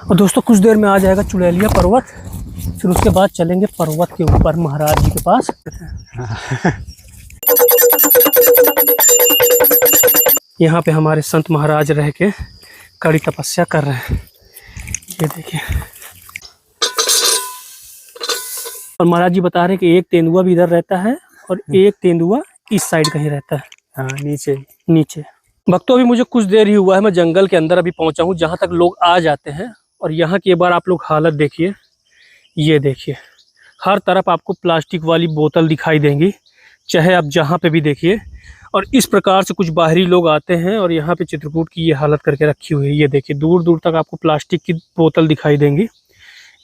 और दोस्तों कुछ देर में आ जाएगा चुड़ैलिया पर्वत, फिर उसके बाद चलेंगे पर्वत के ऊपर महाराज जी के पास। यहाँ पे हमारे संत महाराज रह के कड़ी तपस्या कर रहे हैं, ये देखिए। और महाराज जी बता रहे हैं कि एक तेंदुआ भी इधर रहता है और एक तेंदुआ इस साइड कहीं रहता है। हाँ, नीचे नीचे। भक्तों अभी मुझे कुछ देर ही हुआ है, मैं जंगल के अंदर अभी पहुंचा हूँ जहाँ तक लोग आ जाते हैं। और यहाँ की एक बार आप लोग हालत देखिए, ये देखिए, हर तरफ आपको प्लास्टिक वाली बोतल दिखाई देंगी, चाहे आप जहाँ पे भी देखिए। और इस प्रकार से कुछ बाहरी लोग आते हैं और यहाँ पे चित्रकूट की ये हालत करके रखी हुई है। ये देखिए, दूर दूर तक आपको प्लास्टिक की बोतल दिखाई देंगी।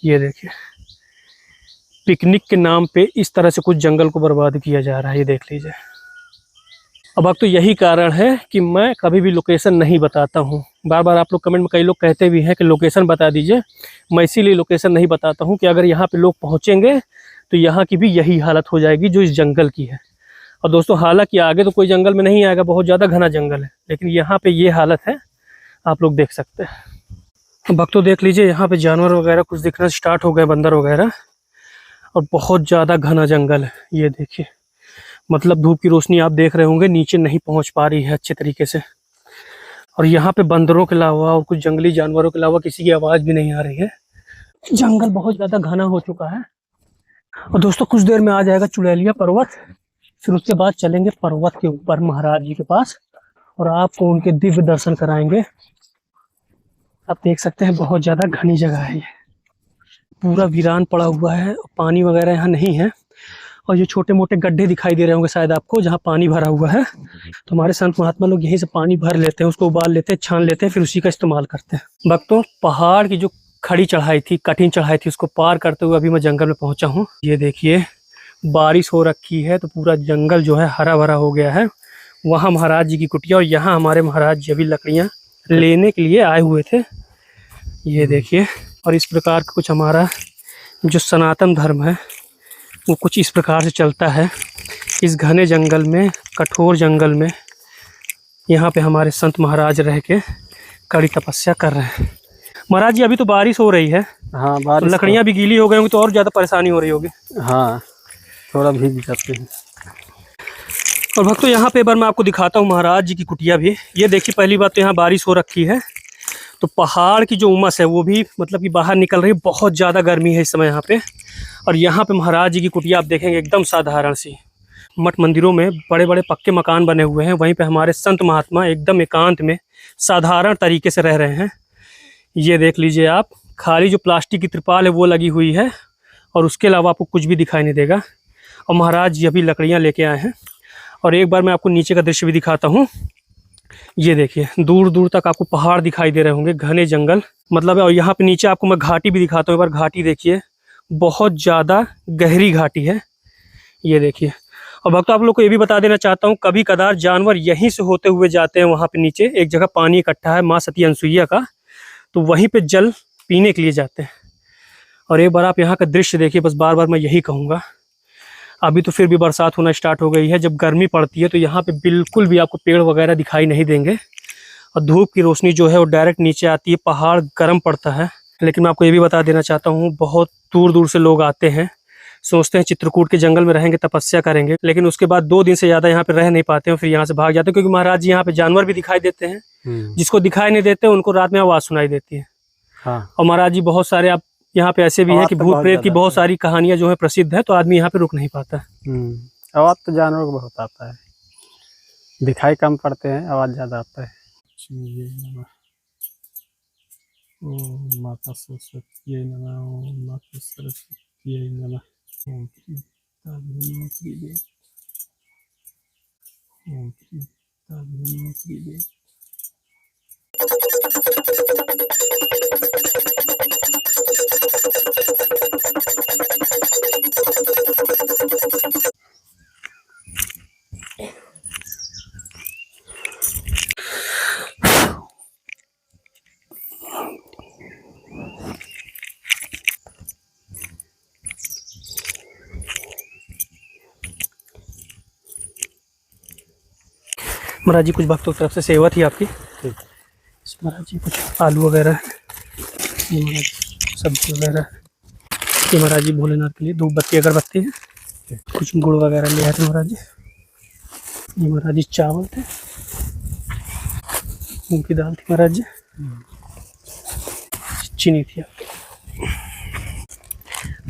ये देखिए, पिकनिक के नाम पे इस तरह से कुछ जंगल को बर्बाद किया जा रहा है, ये देख लीजिए। अब तो यही कारण है कि मैं कभी भी लोकेशन नहीं बताता हूँ। बार बार आप लोग कमेंट में कई लोग कहते भी हैं कि लोकेशन बता दीजिए, मैं इसीलिए लोकेशन नहीं बताता हूँ कि अगर यहाँ पे लोग पहुँचेंगे तो यहाँ की भी यही हालत हो जाएगी जो इस जंगल की है। और दोस्तों हालांकि आगे तो कोई जंगल में नहीं आएगा, बहुत ज़्यादा घना जंगल है, लेकिन यहाँ पे ये हालत है, आप लोग देख सकते हैं। भक्तों देख लीजिए, यहाँ पे जानवर वगैरह कुछ दिखना स्टार्ट हो गए, बंदर वगैरह, और बहुत ज़्यादा घना जंगल है। ये देखिए, मतलब धूप की रोशनी आप देख रहे होंगे नीचे नहीं पहुँच पा रही है अच्छे तरीके से। और यहाँ पे बंदरों के अलावा और कुछ जंगली जानवरों के अलावा किसी की आवाज़ भी नहीं आ रही है। जंगल बहुत ज़्यादा घना हो चुका है। और दोस्तों कुछ देर में आ जाएगा चुड़ैलिया पर्वत, फिर उसके बाद चलेंगे पर्वत के ऊपर महाराज जी के पास और आपको उनके दिव्य दर्शन कराएंगे। आप देख सकते हैं बहुत ज़्यादा घनी जगह है, ये पूरा वीरान पड़ा हुआ है, पानी वगैरह यहाँ नहीं है। और ये छोटे मोटे गड्ढे दिखाई दे रहे होंगे शायद आपको, जहाँ पानी भरा हुआ है। तो हमारे संत महात्मा लोग यहीं से पानी भर लेते हैं, उसको उबाल लेते हैं, छान लेते हैं, फिर उसी का इस्तेमाल करते हैं। भक्तों पहाड़ की जो खड़ी चढ़ाई थी, कठिन चढ़ाई थी, उसको पार करते हुए अभी मैं जंगल में पहुंचा हूँ। ये देखिए, बारिश हो रखी है तो पूरा जंगल जो है हरा भरा हो गया है। वहाँ महाराज जी की कुटिया, और यहाँ हमारे महाराज जी अभी लकड़ियाँ लेने के लिए आए हुए थे, ये देखिए। और इस प्रकार का कुछ हमारा जो सनातन धर्म है वो कुछ इस प्रकार से चलता है। इस घने जंगल में, कठोर जंगल में, यहाँ पे हमारे संत महाराज रह के कड़ी तपस्या कर रहे हैं। महाराज जी अभी तो बारिश हो रही है, हाँ, बारिश तो लकड़ियाँ भी गीली हो गई होंगी, तो और ज़्यादा परेशानी हो रही होगी। हाँ, थोड़ा भीग जाते हैं। और भक्तों यहाँ पे एक बार मैं आपको दिखाता हूँ महाराज जी की कुटिया भी। ये देखिए, पहली बात तो यहाँ बारिश हो रखी है, तो पहाड़ की जो उमस है वो भी मतलब कि बाहर निकल रही है। बहुत ज़्यादा गर्मी है इस समय यहाँ पे। और यहाँ पे महाराज जी की कुटिया आप देखेंगे एकदम साधारण सी। मठ मंदिरों में बड़े बड़े पक्के मकान बने हुए हैं, वहीं पे हमारे संत महात्मा एकदम एकांत में साधारण तरीके से रह रहे हैं। ये देख लीजिए आप, खाली जो प्लास्टिक की त्रिपाल है वो लगी हुई है, और उसके अलावा आपको कुछ भी दिखाई नहीं देगा। और महाराज जी अभी लकड़ियाँ लेके आए हैं। और एक बार मैं आपको नीचे का दृश्य भी दिखाता हूँ। ये देखिए, दूर दूर तक आपको पहाड़ दिखाई दे रहे होंगे, घने जंगल मतलब है। और यहाँ पे नीचे आपको मैं घाटी भी दिखाता हूँ, एक बार घाटी देखिए, बहुत ज़्यादा गहरी घाटी है, ये देखिए। और भक्तों आप लोग को ये भी बता देना चाहता हूँ, कभी कदार जानवर यहीं से होते हुए जाते हैं। वहाँ पे नीचे एक जगह पानी इकट्ठा है माँ सती अनसुईया का, तो वहीं पे जल पीने के लिए जाते हैं। और एक बार आप यहाँ का दृश्य देखिए, बस बार बार मैं यही कहूँगा। अभी तो फिर भी बरसात होना स्टार्ट हो गई है, जब गर्मी पड़ती है तो यहाँ पे बिल्कुल भी आपको पेड़ वगैरह दिखाई नहीं देंगे, और धूप की रोशनी जो है वो डायरेक्ट नीचे आती है, पहाड़ गर्म पड़ता है। लेकिन मैं आपको ये भी बता देना चाहता हूँ, बहुत दूर दूर से लोग आते हैं, सोचते हैं चित्रकूट के जंगल में रहेंगे, तपस्या करेंगे, लेकिन उसके बाद 2 दिन से ज़्यादा यहाँ पे रह नहीं पाते हैं, फिर यहाँ से भाग जाते हैं। क्योंकि महाराज जी यहाँ पे जानवर भी दिखाई देते हैं, जिसको दिखाई नहीं देते उनको रात में आवाज़ सुनाई देती है। हाँ। और महाराज जी बहुत सारे आप यहाँ पे ऐसे भी है कि भूत प्रेत की बहुत सारी कहानियां जो है प्रसिद्ध है, तो आदमी यहाँ पे रुक नहीं पाता। आवाज़ तो जानवर को बहुत आता है, दिखाई कम पड़ते हैं, आवाज़ ज़्यादा आता है। ओम माता सरस्वती नमः, ओम माता सरस्वती नमः, ओम त्रिदेव, ओम त्रिदेव। महाराज जी कुछ भक्तों की तरफ से सेवा थी आपकी। महाराज जी कुछ आलू वगैरह ये महाराज सब्जी वगैरह, ये महाराज जी भोलेनाथ के लिए धूप बत्ती अगरबत्ती है, कुछ गुड़ वगैरह ले आए थे महाराज जी। ये महाराज जी चावल थे, मूंग की दाल थी महाराज जी, चीनी थी आपकी।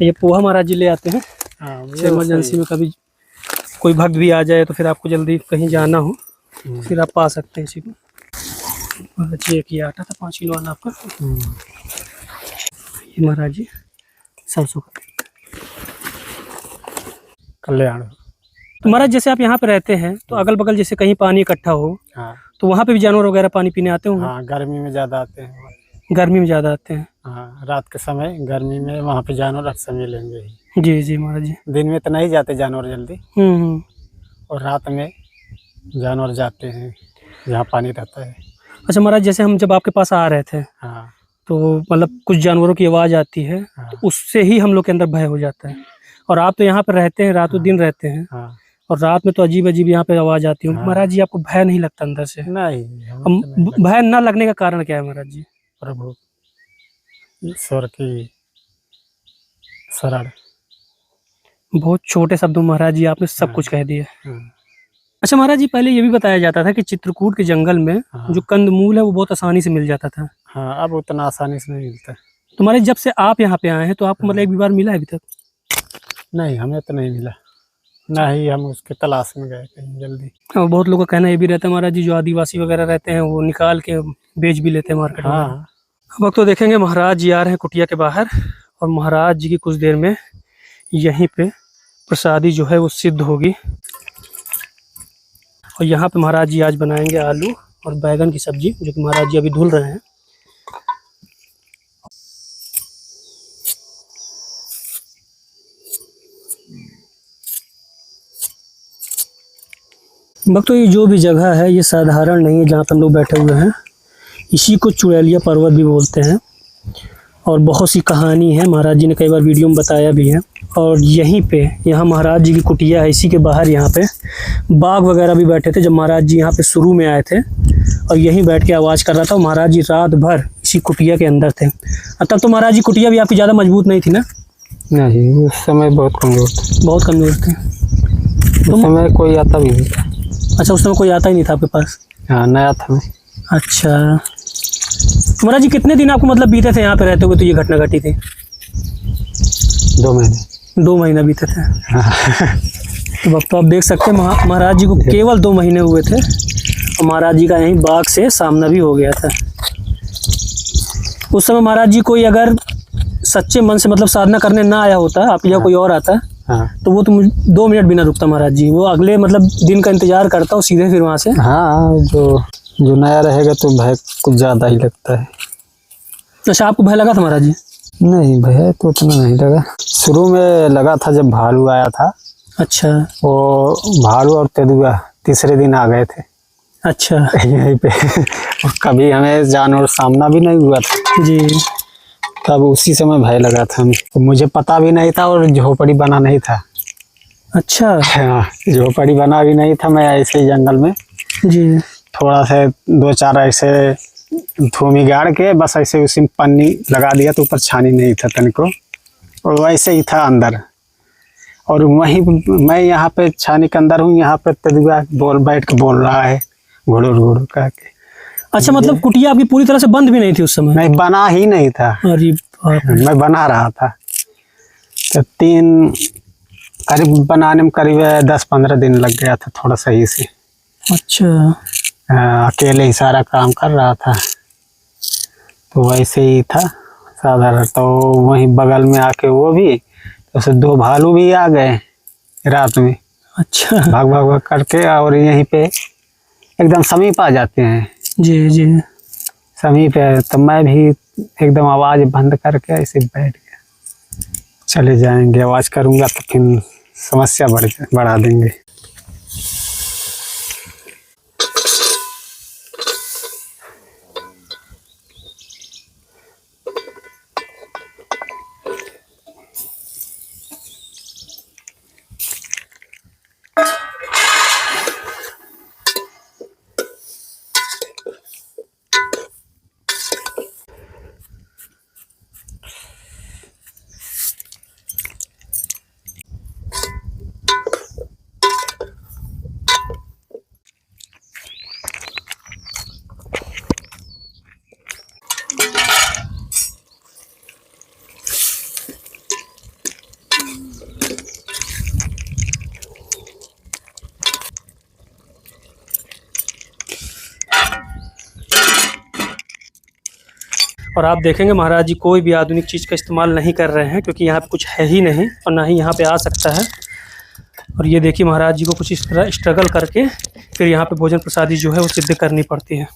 ये पोहा महाराज जी ले आते हैं, हाँ, इमरजेंसी में कभी कोई भक्त भी आ जाए तो फिर आपको जल्दी कहीं जाना हो फिर आप पा सकते हैं इसी को। महाराज जी एक ये आटा था 5 किलो वाला आपका। ये महाराज जी सरसों का। कल्याण। तो महाराज जैसे आप यहाँ पे रहते हैं तो अगल बगल जैसे कहीं पानी इकट्ठा हो हाँ तो वहाँ पे भी जानवर वगैरह पानी पीने आते होंगे? हाँ, गर्मी में ज़्यादा आते हैं। गर्मी में ज़्यादा आते हैं। हाँ, रात के समय गर्मी में वहाँ पे जानवर अक्सर मिलेंगे ही। जी जी महाराज जी। दिन में तो नहीं जाते जानवर जल्दी, और रात में जानवर जाते हैं जहाँ पानी रहता है। अच्छा महाराज जैसे हम जब आपके पास आ रहे थे हाँ तो मतलब कुछ जानवरों की आवाज़ आती है हाँ तो उससे ही हम लोग के अंदर भय हो जाता है। और आप तो यहाँ पर रहते हैं, रातों दिन रहते हैं, हाँ। और रात में तो अजीब अजीब यहाँ पे आवाज़ आती है। हाँ। महाराज जी आपको भय नहीं लगता अंदर से? नहीं, भय न लगने का कारण क्या है महाराज जी? प्रभु ईश्वर की शरण। बहुत छोटे शब्दों में महाराज जी आपने सब कुछ कह दिया। हाँ। अच्छा महाराज जी पहले ये भी बताया जाता था कि चित्रकूट के जंगल में हाँ। जो कंदमूल है वो बहुत आसानी से मिल जाता था। हाँ, अब उतना आसानी से नहीं मिलता। तो महाराज जब से आप यहाँ पे आए हैं तो आपको मतलब एक भी बार मिला है अभी तक? नहीं, हमें तो नहीं मिला, ना ही हम उसके तलाश में गए कहीं जल्दी। और बहुत लोगों का कहना ये भी रहता है महाराज जी जो आदिवासी वगैरह रहते हैं वो निकाल के बेच भी लेते हैं मार्केट में। हाँ। अब वक्त तो देखेंगे महाराज जी आ रहे हैं कुटिया के बाहर, और महाराज जी की कुछ देर में यहीं पे प्रसादी जो है वो सिद्ध होगी। और यहाँ पे महाराज जी आज बनाएंगे आलू और बैगन की सब्जी, जो कि महाराज जी अभी धुल रहे हैं। भक्तों ये जो भी जगह है ये साधारण नहीं है जहाँ पर हम लोग बैठे हुए हैं। इसी को चुड़ैलिया पर्वत भी बोलते हैं, और बहुत सी कहानी है, महाराज जी ने कई बार वीडियो में बताया भी है। और यहीं पे यहाँ महाराज जी की कुटिया है, इसी के बाहर यहाँ पे बाघ वगैरह भी बैठे थे जब महाराज जी यहाँ पे शुरू में आए थे, और यहीं बैठ के आवाज़ कर रहा था। महाराज जी रात भर इसी कुटिया के अंदर थे। तब तो महाराज जी कुटिया भी आपकी ज़्यादा मजबूत नहीं थी ना? नहीं, उस समय बहुत कमजोर थे। बहुत कमज़ोर थे। उस समय कोई आता भी नहीं था। अच्छा उस समय कोई आता ही नहीं था आपके पास? हाँ, नया था मैं। अच्छा तो महाराज जी कितने दिन आपको मतलब बीते थे यहाँ पे रहते हुए तो ये घटना घटी थी? 2 महीने। 2 महीना बीते थे। तो वक्त तो आप देख सकते हैं महाराज जी को केवल 2 महीने हुए थे, और महाराज जी का यहीं बाघ से सामना भी हो गया था। उस समय महाराज जी कोई अगर सच्चे मन से मतलब साधना करने ना आया होता, आप या कोई और आता, हाँ। तो वो तो 2 मिनट भी ना रुकता महाराज जी, वो अगले मतलब दिन का इंतजार करता और सीधे फिर वहाँ से। हाँ, जो नया रहेगा तो भय कुछ ज़्यादा ही लगता है। अच्छा आपको भय लगा था महाराज जी? नहीं, भय तो उतना नहीं लगा। शुरू में लगा था जब भालू आया था। अच्छा। वो भालू और तेंदुआ तीसरे दिन आ गए थे। अच्छा। यहीं पे और कभी हमें जानवर सामना भी नहीं हुआ था जी। तब उसी समय भय लगा था हमें। तो मुझे पता भी नहीं था, और झोपड़ी बना नहीं था। अच्छा। हाँ, झोपड़ी बना भी नहीं था। मैं ऐसे ही जंगल में जी। थोड़ा से 2-4 ऐसे भूमि गाड़ के बस ऐसे उसी में पन्नी लगा दिया, तो ऊपर छानी नहीं था तनिको, और वैसे ही था अंदर। और वहीं मैं यहाँ पे छानी के अंदर हूँ, यहाँ पे तेंदुआ बैठ के बोल रहा है घुड़ुर घुड़ुर करके। अच्छा मतलब कुटिया आपकी पूरी तरह से बंद भी नहीं थी उस समय? नहीं, बना ही नहीं था। अरे बाप रे। मैं बना रहा था। तो करीब बनाने में करीब 10-15 दिन लग गया था, थोड़ा सही से। अच्छा। अकेले ही सारा काम कर रहा था, तो वैसे ही था साधारण। तो वहीं बगल में आके वो भी, तो उसे 2 भालू भी आ गए रात में। अच्छा। भाग भाग भाग करके, और यहीं पे एकदम समीप आ जाते हैं। जी जी। समीप है तो मैं भी एकदम आवाज़ बंद करके ऐसे बैठ गया। चले जाएंगे, आवाज़ करूँगा तो फिर समस्या बढ़ा देंगे। और आप देखेंगे महाराज जी कोई भी आधुनिक चीज़ का इस्तेमाल नहीं कर रहे हैं, क्योंकि यहाँ पे कुछ है ही नहीं और ना ही यहाँ पे आ सकता है। और ये देखिए महाराज जी को कुछ इस तरह स्ट्रगल करके फिर यहाँ पे भोजन प्रसादी जो है वो सिद्ध करनी पड़ती है।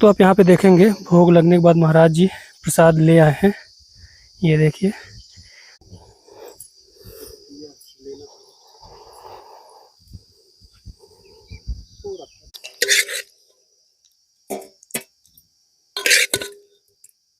तो आप यहाँ पे देखेंगे भोग लगने के बाद महाराज जी प्रसाद ले आए हैं, ये देखिए।